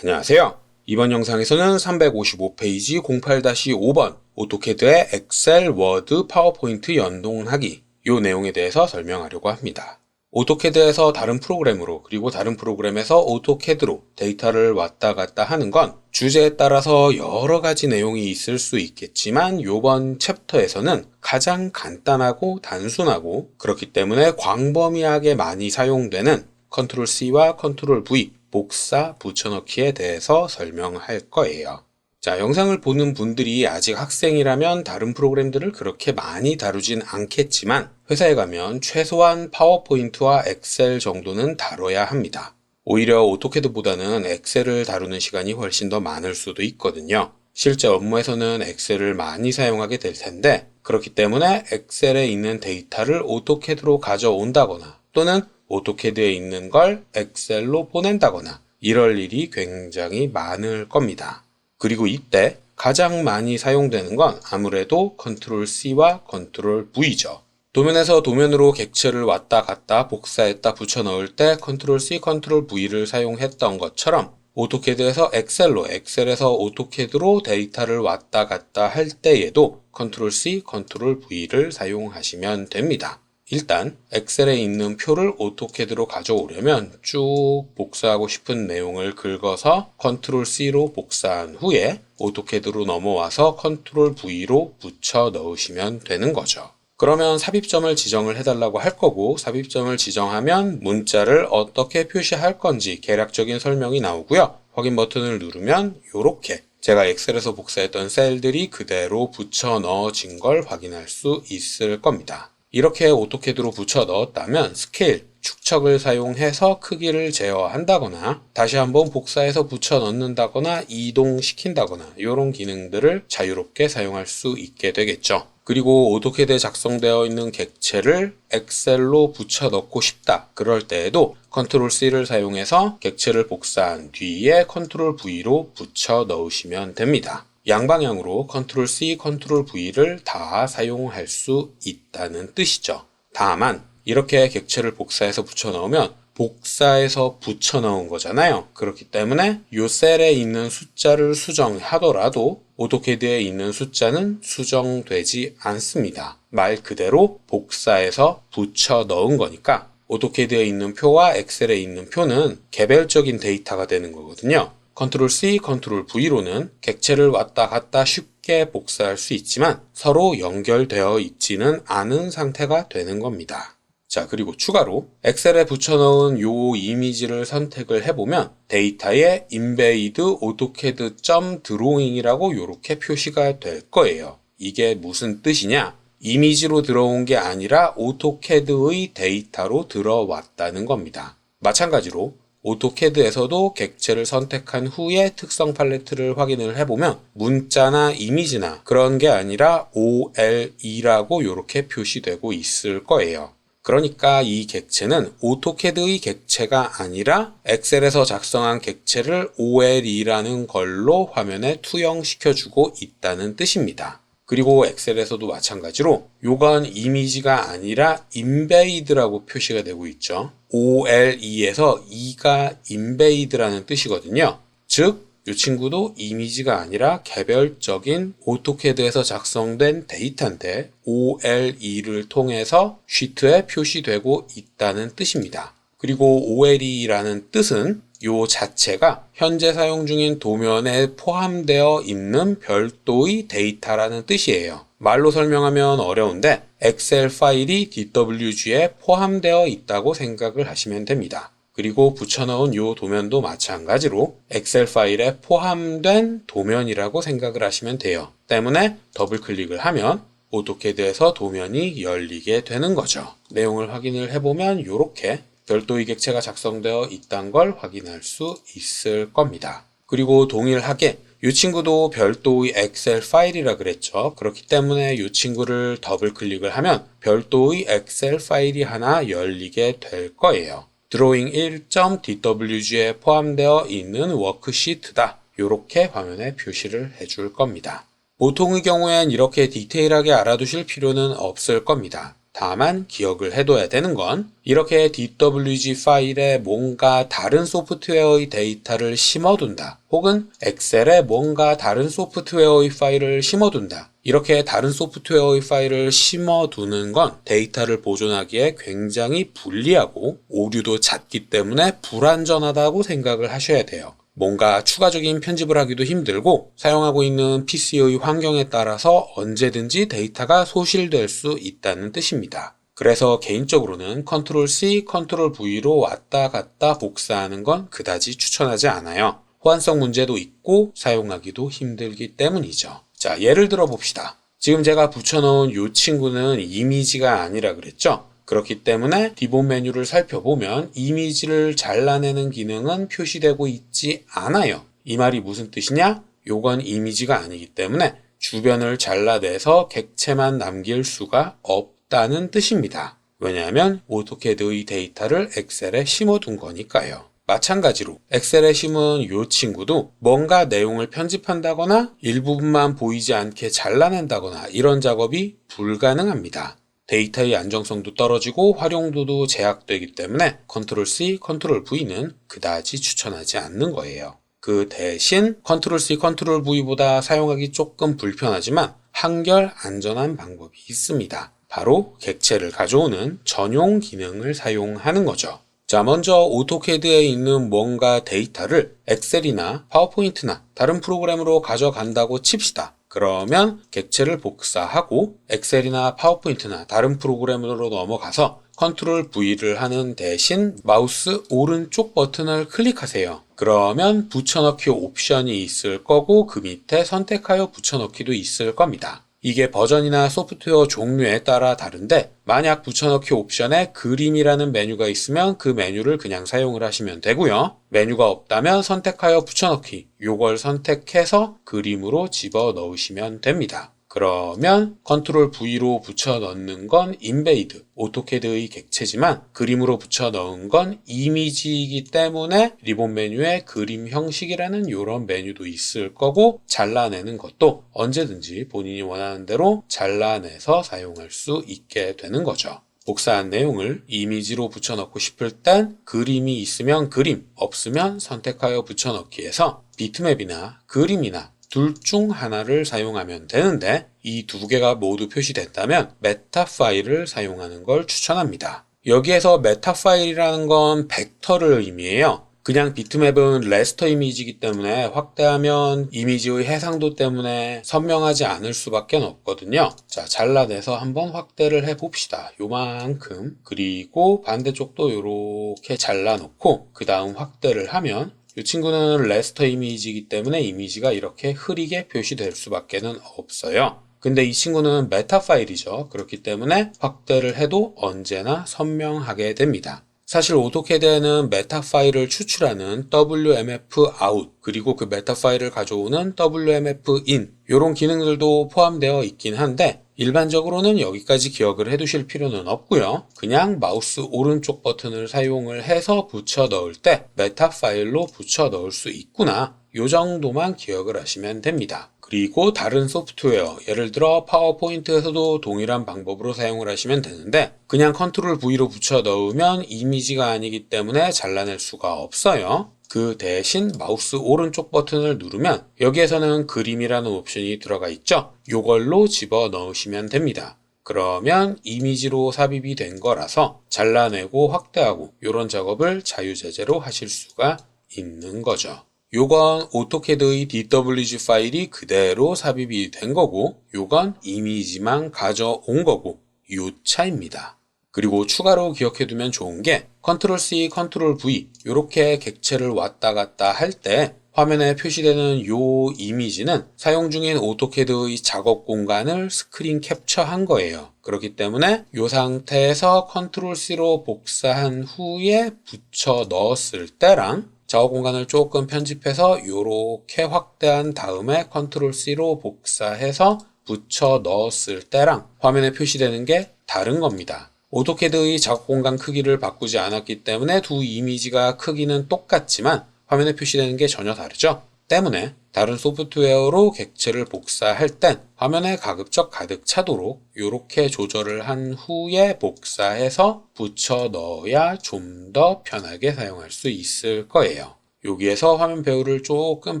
안녕하세요. 이번 영상에서는 355페이지 08-5번 오토캐드의 엑셀, 워드, 파워포인트 연동하기 이 내용에 대해서 설명하려고 합니다. 오토캐드에서 다른 프로그램으로 그리고 다른 프로그램에서 오토캐드로 데이터를 왔다 갔다 하는 건 주제에 따라서 여러 가지 내용이 있을 수 있겠지만 이번 챕터에서는 가장 간단하고 단순하고 그렇기 때문에 광범위하게 많이 사용되는 컨트롤 C와 컨트롤 V 복사, 붙여넣기에 대해서 설명할 거예요. 자, 영상을 보는 분들이 아직 학생이라면 다른 프로그램들을 그렇게 많이 다루진 않겠지만 회사에 가면 최소한 파워포인트와 엑셀 정도는 다뤄야 합니다. 오히려 오토캐드보다는 엑셀을 다루는 시간이 훨씬 더 많을 수도 있거든요. 실제 업무에서는 엑셀을 많이 사용하게 될 텐데 그렇기 때문에 엑셀에 있는 데이터를 오토캐드로 가져온다거나 또는 오토캐드에 있는 걸 엑셀로 보낸다거나 이럴 일이 굉장히 많을 겁니다. 그리고 이때 가장 많이 사용되는 건 아무래도 컨트롤 C와 컨트롤 V죠. 도면에서 도면으로 객체를 왔다 갔다 복사했다 붙여 넣을 때 컨트롤 C, 컨트롤 V를 사용했던 것처럼 오토캐드에서 엑셀로, 엑셀에서 오토캐드로 데이터를 왔다 갔다 할 때에도 컨트롤 C, 컨트롤 V를 사용하시면 됩니다. 일단 엑셀에 있는 표를 오토캐드로 가져오려면 쭉 복사하고 싶은 내용을 긁어서 컨트롤 C로 복사한 후에 오토캐드로 넘어와서 컨트롤 V로 붙여 넣으시면 되는 거죠. 그러면 삽입점을 지정을 해달라고 할 거고 삽입점을 지정하면 문자를 어떻게 표시할 건지 개략적인 설명이 나오고요. 확인 버튼을 누르면 이렇게 제가 엑셀에서 복사했던 셀들이 그대로 붙여 넣어진 걸 확인할 수 있을 겁니다. 이렇게 오토캐드로 붙여 넣었다면 스케일, 축척을 사용해서 크기를 제어한다거나 다시 한번 복사해서 붙여 넣는다거나 이동시킨다거나 이런 기능들을 자유롭게 사용할 수 있게 되겠죠. 그리고 오토캐드에 작성되어 있는 객체를 엑셀로 붙여 넣고 싶다. 그럴 때에도 컨트롤 C를 사용해서 객체를 복사한 뒤에 컨트롤 V로 붙여 넣으시면 됩니다. 양방향으로 컨트롤 C, 컨트롤 V를 다 사용할 수 있다는 뜻이죠. 다만 이렇게 객체를 복사해서 붙여 넣으면 복사해서 붙여 넣은 거잖아요. 그렇기 때문에 이 셀에 있는 숫자를 수정하더라도 오토캐드에 있는 숫자는 수정되지 않습니다. 말 그대로 복사해서 붙여 넣은 거니까 오토캐드에 있는 표와 엑셀에 있는 표는 개별적인 데이터가 되는 거거든요. 컨트롤 C, 컨트롤 V로는 객체를 왔다 갔다 쉽게 복사할 수 있지만 서로 연결되어 있지는 않은 상태가 되는 겁니다. 자, 그리고 추가로 엑셀에 붙여넣은 요 이미지를 선택을 해보면 데이터에 인베이드 AutoCAD.drawing이라고 이렇게 표시가 될 거예요. 이게 무슨 뜻이냐? 이미지로 들어온 게 아니라 오토캐드의 데이터로 들어왔다는 겁니다. 마찬가지로 오토캐드에서도 객체를 선택한 후에 특성 팔레트를 확인을 해보면 문자나 이미지나 그런 게 아니라 OLE라고 이렇게 표시되고 있을 거예요. 그러니까 이 객체는 오토캐드의 객체가 아니라 엑셀에서 작성한 객체를 OLE라는 걸로 화면에 투영시켜주고 있다는 뜻입니다. 그리고 엑셀에서도 마찬가지로 요건 이미지가 아니라 인베이드라고 표시가 되고 있죠. OLE에서 E가 인베이드라는 뜻이거든요. 즉, 이 친구도 이미지가 아니라 개별적인 오토캐드에서 작성된 데이터인데 OLE를 통해서 시트에 표시되고 있다는 뜻입니다. 그리고 OLE라는 뜻은 요 자체가 현재 사용 중인 도면에 포함되어 있는 별도의 데이터라는 뜻이에요. 말로 설명하면 어려운데 엑셀 파일이 DWG에 포함되어 있다고 생각을 하시면 됩니다. 그리고 붙여넣은 요 도면도 마찬가지로 엑셀 파일에 포함된 도면이라고 생각을 하시면 돼요. 때문에 더블 클릭을 하면 오토캐드에서 도면이 열리게 되는 거죠. 내용을 확인을 해보면 이렇게 별도의 객체가 작성되어 있다는 걸 확인할 수 있을 겁니다. 그리고 동일하게 이 친구도 별도의 엑셀 파일이라 그랬죠. 그렇기 때문에 이 친구를 더블 클릭을 하면 별도의 엑셀 파일이 하나 열리게 될 거예요. 드로잉 1.dwg에 포함되어 있는 워크시트다. 이렇게 화면에 표시를 해줄 겁니다. 보통의 경우엔 이렇게 디테일하게 알아두실 필요는 없을 겁니다. 다만 기억을 해둬야 되는 건 이렇게 DWG 파일에 뭔가 다른 소프트웨어의 데이터를 심어둔다. 혹은 엑셀에 뭔가 다른 소프트웨어의 파일을 심어둔다. 이렇게 다른 소프트웨어의 파일을 심어두는 건 데이터를 보존하기에 굉장히 불리하고 오류도 잦기 때문에 불안전하다고 생각을 하셔야 돼요. 뭔가 추가적인 편집을 하기도 힘들고 사용하고 있는 PC의 환경에 따라서 언제든지 데이터가 소실될 수 있다는 뜻입니다. 그래서 개인적으로는 컨트롤 C, 컨트롤 V로 왔다 갔다 복사하는 건 그다지 추천하지 않아요. 호환성 문제도 있고 사용하기도 힘들기 때문이죠. 자, 예를 들어 봅시다. 지금 제가 붙여놓은 이 친구는 이미지가 아니라 그랬죠? 그렇기 때문에 기본 메뉴를 살펴보면 이미지를 잘라내는 기능은 표시되고 있지 않아요. 이 말이 무슨 뜻이냐? 요건 이미지가 아니기 때문에 주변을 잘라내서 객체만 남길 수가 없다는 뜻입니다. 왜냐하면 오토캐드의 데이터를 엑셀에 심어둔 거니까요. 마찬가지로 엑셀에 심은 이 친구도 뭔가 내용을 편집한다거나 일부분만 보이지 않게 잘라낸다거나 이런 작업이 불가능합니다. 데이터의 안정성도 떨어지고 활용도도 제약되기 때문에 컨트롤 C, 컨트롤 V는 그다지 추천하지 않는 거예요. 그 대신 컨트롤 C, 컨트롤 V보다 사용하기 조금 불편하지만 한결 안전한 방법이 있습니다. 바로 객체를 가져오는 전용 기능을 사용하는 거죠. 자, 먼저 오토캐드에 있는 뭔가 데이터를 엑셀이나 파워포인트나 다른 프로그램으로 가져간다고 칩시다. 그러면 객체를 복사하고 엑셀이나 파워포인트나 다른 프로그램으로 넘어가서 컨트롤 V를 하는 대신 마우스 오른쪽 버튼을 클릭하세요. 그러면 붙여넣기 옵션이 있을 거고 그 밑에 선택하여 붙여넣기도 있을 겁니다. 이게 버전이나 소프트웨어 종류에 따라 다른데 만약 붙여넣기 옵션에 그림이라는 메뉴가 있으면 그 메뉴를 그냥 사용을 하시면 되고요. 메뉴가 없다면 선택하여 붙여넣기 요걸 선택해서 그림으로 집어넣으시면 됩니다. 그러면 컨트롤 V로 붙여넣는 건 인베이드, 오토캐드의 객체지만 그림으로 붙여넣은 건 이미지이기 때문에 리본 메뉴에 그림 형식이라는 이런 메뉴도 있을 거고 잘라내는 것도 언제든지 본인이 원하는 대로 잘라내서 사용할 수 있게 되는 거죠. 복사한 내용을 이미지로 붙여넣고 싶을 땐 그림이 있으면 그림, 없으면 선택하여 붙여넣기에서 비트맵이나 그림이나 둘 중 하나를 사용하면 되는데 이 두 개가 모두 표시된다면 메타 파일을 사용하는 걸 추천합니다. 여기에서 메타 파일이라는 건 벡터를 의미해요. 그냥 비트맵은 레스터 이미지이기 때문에 확대하면 이미지의 해상도 때문에 선명하지 않을 수밖에 없거든요. 자, 잘라내서 한번 확대를 해봅시다. 요만큼. 그리고 반대쪽도 요렇게 잘라놓고 그 다음 확대를 하면 이 친구는 레스터 이미지이기 때문에 이미지가 이렇게 흐리게 표시될 수밖에 없어요. 근데 이 친구는 메타 파일이죠. 그렇기 때문에 확대를 해도 언제나 선명하게 됩니다. 사실 오토캐드에는 메타 파일을 추출하는 WMF out 그리고 그 메타 파일을 가져오는 WMF in 이런 기능들도 포함되어 있긴 한데 일반적으로는 여기까지 기억을 해두실 필요는 없고요. 그냥 마우스 오른쪽 버튼을 사용을 해서 붙여 넣을 때 메타 파일로 붙여 넣을 수 있구나. 이 정도만 기억을 하시면 됩니다. 그리고 다른 소프트웨어, 예를 들어 파워포인트에서도 동일한 방법으로 사용을 하시면 되는데 그냥 컨트롤 V로 붙여 넣으면 이미지가 아니기 때문에 잘라낼 수가 없어요. 그 대신 마우스 오른쪽 버튼을 누르면 여기에서는 그림이라는 옵션이 들어가 있죠. 이걸로 집어 넣으시면 됩니다. 그러면 이미지로 삽입이 된 거라서 잘라내고 확대하고 이런 작업을 자유자재로 하실 수가 있는 거죠. 요건 오토캐드의 DWG 파일이 그대로 삽입이 된 거고 요건 이미지만 가져온 거고 요 차이입니다. 그리고 추가로 기억해두면 좋은 게 컨트롤 C, 컨트롤 V 이렇게 객체를 왔다 갔다 할 때 화면에 표시되는 요 이미지는 사용 중인 오토캐드의 작업 공간을 스크린 캡처한 거예요. 그렇기 때문에 이 상태에서 컨트롤 C로 복사한 후에 붙여 넣었을 때랑 작업 공간을 조금 편집해서 이렇게 확대한 다음에 컨트롤 C로 복사해서 붙여 넣었을 때랑 화면에 표시되는 게 다른 겁니다. 오토캐드의 작업 공간 크기를 바꾸지 않았기 때문에 두 이미지가 크기는 똑같지만 화면에 표시되는 게 전혀 다르죠. 때문에 다른 소프트웨어로 객체를 복사할 땐 화면에 가급적 가득 차도록 이렇게 조절을 한 후에 복사해서 붙여 넣어야 좀 더 편하게 사용할 수 있을 거예요. 여기에서 화면 배우를 조금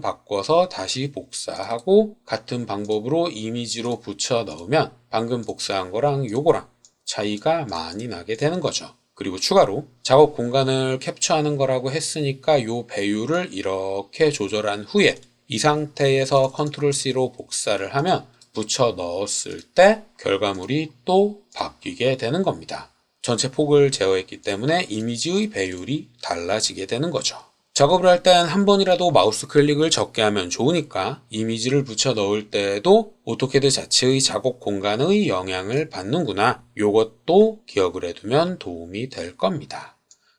바꿔서 다시 복사하고 같은 방법으로 이미지로 붙여 넣으면 방금 복사한 거랑 요거랑 차이가 많이 나게 되는 거죠. 그리고 추가로 작업 공간을 캡처하는 거라고 했으니까 요 배율을 이렇게 조절한 후에 이 상태에서 컨트롤 C로 복사를 하면 붙여 넣었을 때 결과물이 또 바뀌게 되는 겁니다. 전체 폭을 제어했기 때문에 이미지의 배율이 달라지게 되는 거죠. 작업을 할 땐 한 번이라도 마우스 클릭을 적게 하면 좋으니까 이미지를 붙여 넣을 때에도 오토캐드 자체의 작업 공간의 영향을 받는구나. 요것도 기억을 해두면 도움이 될 겁니다.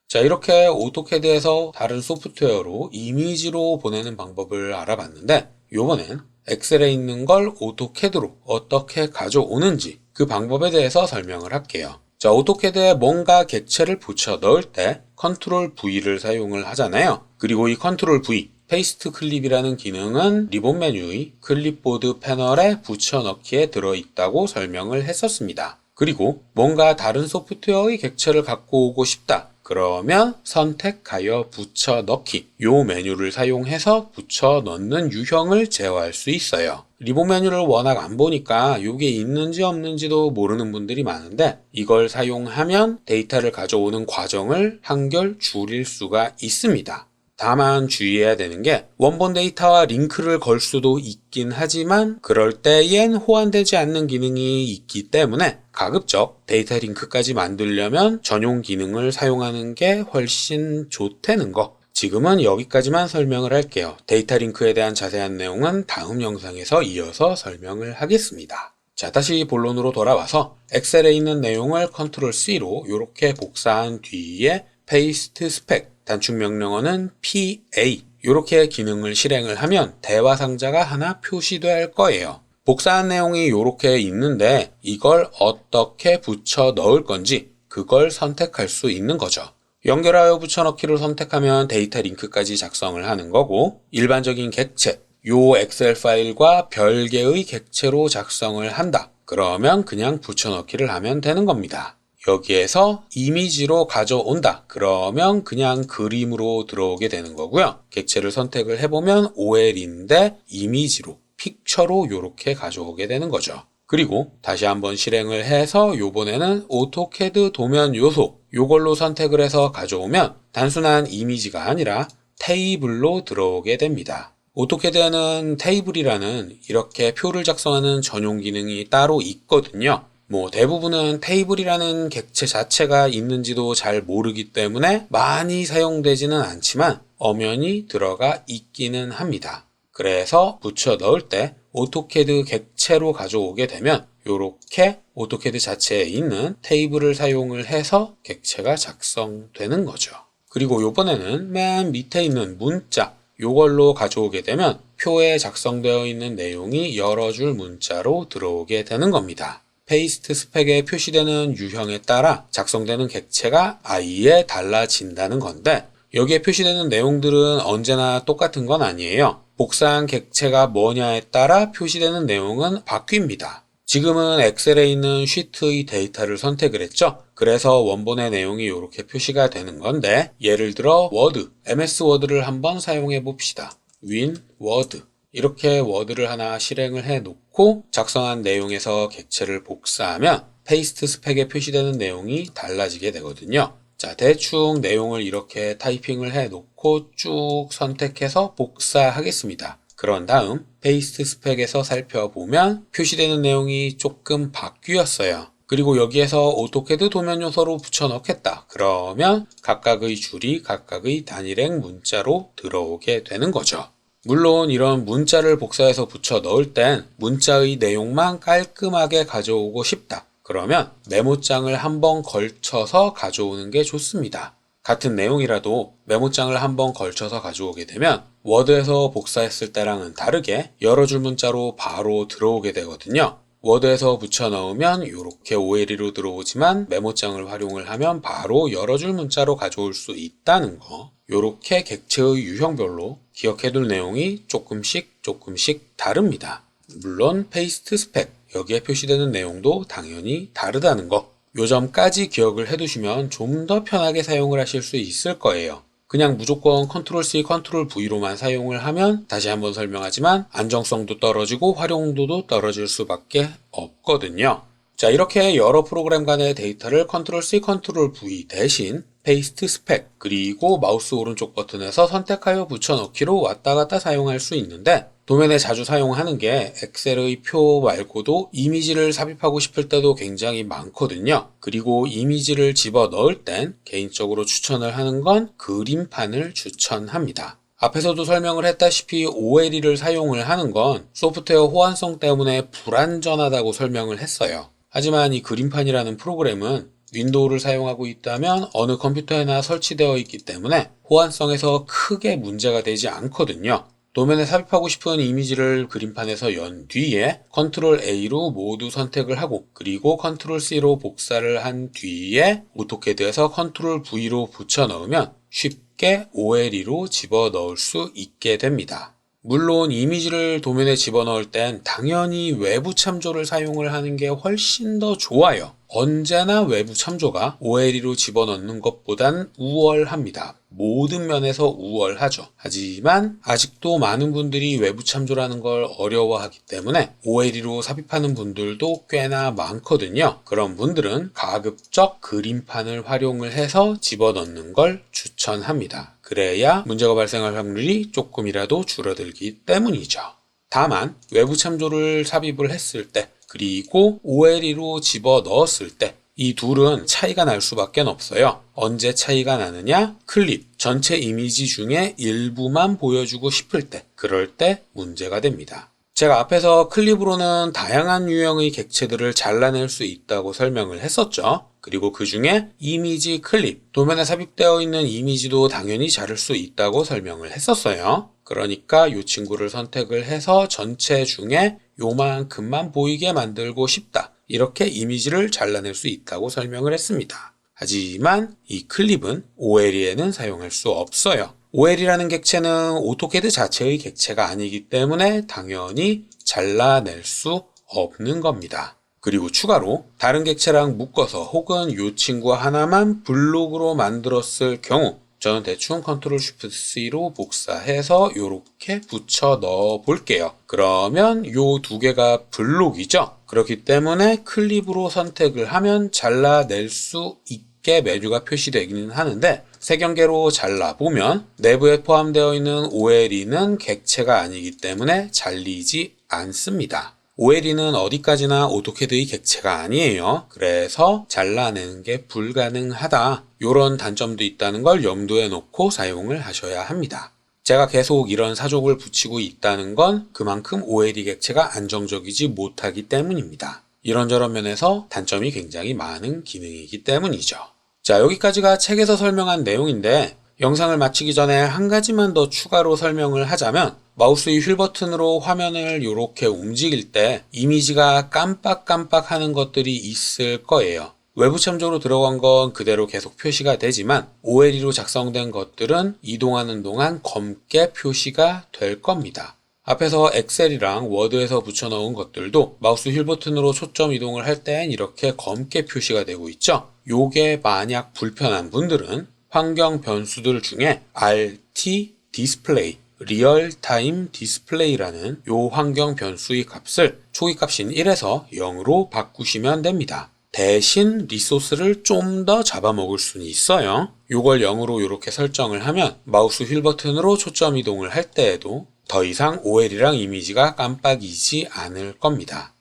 자, 이렇게 오토캐드에서 다른 소프트웨어로 이미지로 보내는 방법을 알아봤는데 요번엔 엑셀에 있는 걸 오토캐드로 어떻게 가져오는지 그 방법에 대해서 설명을 할게요. 자, 오토캐드에 뭔가 객체를 붙여 넣을 때 컨트롤 V를 사용을 하잖아요. 그리고 이 컨트롤 V, 페이스트 클립이라는 기능은 리본 메뉴의 클립보드 패널에 붙여 넣기에 들어있다고 설명을 했었습니다. 그리고 뭔가 다른 소프트웨어의 객체를 갖고 오고 싶다. 그러면 선택하여 붙여 넣기 요 메뉴를 사용해서 붙여 넣는 유형을 제어할 수 있어요. 리본 메뉴를 워낙 안 보니까 요게 있는지 없는지도 모르는 분들이 많은데 이걸 사용하면 데이터를 가져오는 과정을 한결 줄일 수가 있습니다. 다만 주의해야 되는 게 원본 데이터와 링크를 걸 수도 있긴 하지만 그럴 때엔 호환되지 않는 기능이 있기 때문에 가급적 데이터 링크까지 만들려면 전용 기능을 사용하는 게 훨씬 좋다는 거. 지금은 여기까지만 설명을 할게요. 데이터 링크에 대한 자세한 내용은 다음 영상에서 이어서 설명을 하겠습니다. 자, 다시 본론으로 돌아와서 엑셀에 있는 내용을 컨트롤 C로 이렇게 복사한 뒤에 페이스트 스펙 단축 명령어는 PA 이렇게 기능을 실행을 하면 대화 상자가 하나 표시될 거예요. 복사한 내용이 이렇게 있는데 이걸 어떻게 붙여 넣을 건지 그걸 선택할 수 있는 거죠. 연결하여 붙여넣기를 선택하면 데이터 링크까지 작성을 하는 거고 일반적인 객체, 요 엑셀 파일과 별개의 객체로 작성을 한다. 그러면 그냥 붙여넣기를 하면 되는 겁니다. 여기에서 이미지로 가져온다. 그러면 그냥 그림으로 들어오게 되는 거고요. 객체를 선택을 해보면 OL인데 이미지로, 픽처로 이렇게 가져오게 되는 거죠. 그리고 다시 한번 실행을 해서 요번에는 오토캐드 도면 요소 요걸로 선택을 해서 가져오면 단순한 이미지가 아니라 테이블로 들어오게 됩니다. 오토캐드에는 테이블이라는 이렇게 표를 작성하는 전용 기능이 따로 있거든요. 대부분은 테이블이라는 객체 자체가 있는지도 잘 모르기 때문에 많이 사용되지는 않지만 엄연히 들어가 있기는 합니다. 그래서 붙여 넣을 때 오토캐드 객체로 가져오게 되면 이렇게 오토캐드 자체에 있는 테이블을 사용을 해서 객체가 작성되는 거죠. 그리고 이번에는 맨 밑에 있는 문자 이걸로 가져오게 되면 표에 작성되어 있는 내용이 여러 줄 문자로 들어오게 되는 겁니다. 페이스트 스펙에 표시되는 유형에 따라 작성되는 객체가 아예 달라진다는 건데 여기에 표시되는 내용들은 언제나 똑같은 건 아니에요. 복사한 객체가 뭐냐에 따라 표시되는 내용은 바뀝니다. 지금은 엑셀에 있는 시트의 데이터를 선택을 했죠. 그래서 원본의 내용이 이렇게 표시가 되는 건데 예를 들어 워드, MS 워드를 한번 사용해 봅시다. 윈 워드 이렇게 워드를 하나 실행을 해 놓고 작성한 내용에서 객체를 복사하면 페이스트 스펙에 표시되는 내용이 달라지게 되거든요. 자, 대충 내용을 이렇게 타이핑을 해 놓고 쭉 선택해서 복사하겠습니다. 그런 다음 페이스트 스펙에서 살펴보면 표시되는 내용이 조금 바뀌었어요. 그리고 여기에서 오토캐드 도면 요소로 붙여 넣겠다. 그러면 각각의 줄이 각각의 단일행 문자로 들어오게 되는 거죠. 물론 이런 문자를 복사해서 붙여 넣을 땐 문자의 내용만 깔끔하게 가져오고 싶다. 그러면 메모장을 한번 걸쳐서 가져오는 게 좋습니다. 같은 내용이라도 메모장을 한번 걸쳐서 가져오게 되면 워드에서 복사했을 때랑은 다르게 여러 줄 문자로 바로 들어오게 되거든요. 워드에서 붙여 넣으면 이렇게 OLE로 들어오지만 메모장을 활용을 하면 바로 여러 줄 문자로 가져올 수 있다는 거. 이렇게 객체의 유형별로 기억해둘 내용이 조금씩 다릅니다. 물론 페이스트 스펙, 여기에 표시되는 내용도 당연히 다르다는 거. 요 점까지 기억을 해두시면 좀 더 편하게 사용을 하실 수 있을 거예요. 그냥 무조건 컨트롤 C, 컨트롤 V로만 사용을 하면 다시 한번 설명하지만 안정성도 떨어지고 활용도도 떨어질 수밖에 없거든요. 자, 이렇게 여러 프로그램 간의 데이터를 컨트롤 C, 컨트롤 V 대신 페이스트 스펙 그리고 마우스 오른쪽 버튼에서 선택하여 붙여넣기로 왔다 갔다 사용할 수 있는데 도면에 자주 사용하는 게 엑셀의 표 말고도 이미지를 삽입하고 싶을 때도 굉장히 많거든요. 그리고 이미지를 집어넣을 땐 개인적으로 추천을 하는 건 그림판을 추천합니다. 앞에서도 설명을 했다시피 OLE를 사용을 하는 건 소프트웨어 호환성 때문에 불안전하다고 설명을 했어요. 하지만 이 그림판이라는 프로그램은 윈도우를 사용하고 있다면 어느 컴퓨터에나 설치되어 있기 때문에 호환성에서 크게 문제가 되지 않거든요. 도면에 삽입하고 싶은 이미지를 그림판에서 연 뒤에 컨트롤 A로 모두 선택을 하고 그리고 컨트롤 C로 복사를 한 뒤에 오토캐드에서 컨트롤 V로 붙여 넣으면 쉽게 OLE로 집어넣을 수 있게 됩니다. 물론 이미지를 도면에 집어넣을 땐 당연히 외부 참조를 사용을 하는 게 훨씬 더 좋아요. 언제나 외부 참조가 OLE로 집어넣는 것보단 우월합니다. 모든 면에서 우월하죠. 하지만 아직도 많은 분들이 외부 참조라는 걸 어려워하기 때문에 OLE로 삽입하는 분들도 꽤나 많거든요. 그런 분들은 가급적 그림판을 활용을 해서 집어넣는 걸 추천합니다. 그래야 문제가 발생할 확률이 조금이라도 줄어들기 때문이죠. 다만 외부 참조를 삽입을 했을 때 그리고 OLE로 집어넣었을 때 이 둘은 차이가 날 수밖에 없어요. 언제 차이가 나느냐? 클립, 전체 이미지 중에 일부만 보여주고 싶을 때, 그럴 때 문제가 됩니다. 제가 앞에서 클립으로는 다양한 유형의 객체들을 잘라낼 수 있다고 설명을 했었죠. 그리고 그 중에 이미지 클립, 도면에 삽입되어 있는 이미지도 당연히 자를 수 있다고 설명을 했었어요. 그러니까 이 친구를 선택을 해서 전체 중에 요만큼만 보이게 만들고 싶다. 이렇게 이미지를 잘라낼 수 있다고 설명을 했습니다. 하지만 이 클립은 OLE에는 사용할 수 없어요. OLE라는 객체는 오토캐드 자체의 객체가 아니기 때문에 당연히 잘라낼 수 없는 겁니다. 그리고 추가로 다른 객체랑 묶어서 혹은 이 친구 하나만 블록으로 만들었을 경우 저는 대충 컨트롤 쉬프트 C로 복사해서 이렇게 붙여 넣어 볼게요. 그러면 이 두 개가 블록이죠. 그렇기 때문에 클립으로 선택을 하면 잘라낼 수 있게 메뉴가 표시되기는 하는데 색연계로 잘라보면 내부에 포함되어 있는 OLE는 객체가 아니기 때문에 잘리지 않습니다. OLE는 어디까지나 오토캐드의 객체가 아니에요. 그래서 잘라내는 게 불가능하다. 이런 단점도 있다는 걸 염두에 놓고 사용을 하셔야 합니다. 제가 계속 이런 사족을 붙이고 있다는 건 그만큼 OLE 객체가 안정적이지 못하기 때문입니다. 이런저런 면에서 단점이 굉장히 많은 기능이기 때문이죠. 자, 여기까지가 책에서 설명한 내용인데 영상을 마치기 전에 한 가지만 더 추가로 설명을 하자면 마우스의 휠 버튼으로 화면을 이렇게 움직일 때 이미지가 깜빡깜빡 하는 것들이 있을 거예요. 외부 참조로 들어간 건 그대로 계속 표시가 되지만 OLE로 작성된 것들은 이동하는 동안 검게 표시가 될 겁니다. 앞에서 엑셀이랑 워드에서 붙여넣은 것들도 마우스 휠 버튼으로 초점 이동을 할 땐 이렇게 검게 표시가 되고 있죠. 요게 만약 불편한 분들은 환경 변수들 중에 RT 디스플레이, 리얼타임 디스플레이라는 요 환경 변수의 값을 초기 값인 1에서 0으로 바꾸시면 됩니다. 대신 리소스를 좀 더 잡아먹을 수는 있어요. 요걸 0으로 이렇게 설정을 하면 마우스 휠 버튼으로 초점 이동을 할 때에도 더 이상 OLE랑 이미지가 깜빡이지 않을 겁니다.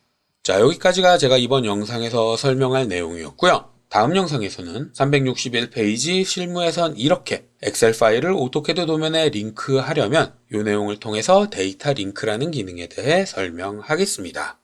자, 여기까지가 제가 이번 영상에서 설명할 내용이었고요. 다음 영상에서는 361페이지 실무에선 이렇게 엑셀 파일을 오토캐드 도면에 링크하려면 이 내용을 통해서 데이터 링크라는 기능에 대해 설명하겠습니다.